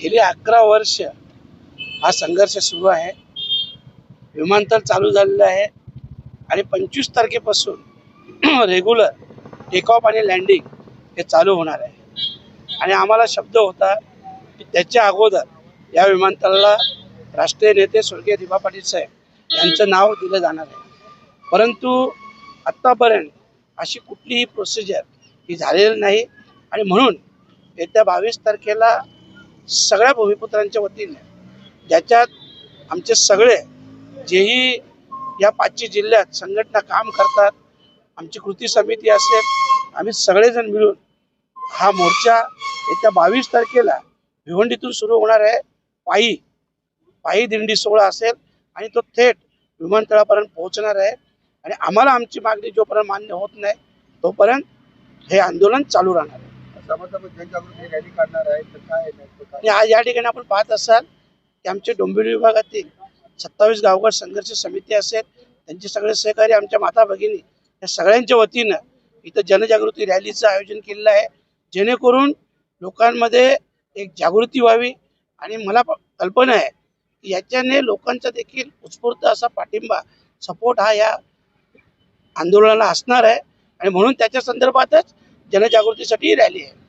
गेली 11 वर्ष हा संघर्ष सुरू आहे। विमानतळ चालू झालेलं आहे आणि 25 तारखेपासून रेग्युलर टेक ऑफ आणि लँडिंग हे चालू होणार आहे। आणि आम्हाला शब्द होता की त्याच्या अगोदर या विमानतळाला राष्ट्रीय नेते स्वर्गीय दिबा पाटील साहेब यांचं नाव दिलं जाणार आहे, परंतु आत्तापर्यंत अशी कुठलीही प्रोसिजर ही झालेली नाही। आणि म्हणून येत्या 22 तारखेला सगळ्या भूमिपुत्रांच्या वतीने, ज्याच्यात आमचे सगळे जेही या 5 जिल्ह्यात संघटना काम करतात, आमची कृती समिती असेल, आम्ही सगळेजण मिळून हा मोर्चा येत्या 22 तारखेला भिवंडीतून सुरू होणार आहे। पायी दिंडी सोहळा असेल आणि तो थेट विमानतळापर्यंत पोहोचणार आहे। आणि आम्हाला आमची मागणी जोपर्यंत मान्य होत नाही तोपर्यंत हे आंदोलन चालू राहणार आहे। जनजागृती रॅली काढणार आहे तर काय आज या ठिकाणी आपण पाहत असाल की आमचे डोंबिवली विभागातील 27 गावकर संघर्ष समिती असेल, त्यांचे सगळे सहकारी, आमच्या माता भगिनी या सगळ्यांच्या वतीनं इथं जनजागृती रॅलीचं आयोजन केलेलं आहे, जेणेकरून लोकांमध्ये एक जागृती व्हावी। आणि मला कल्पना आहे की याच्याने लोकांचा देखील उत्स्फूर्त असा पाठिंबा, सपोर्ट हा या आंदोलनाला असणार आहे। आणि म्हणून त्याच्या संदर्भातच जनजागृतीसाठी रॅली आहे।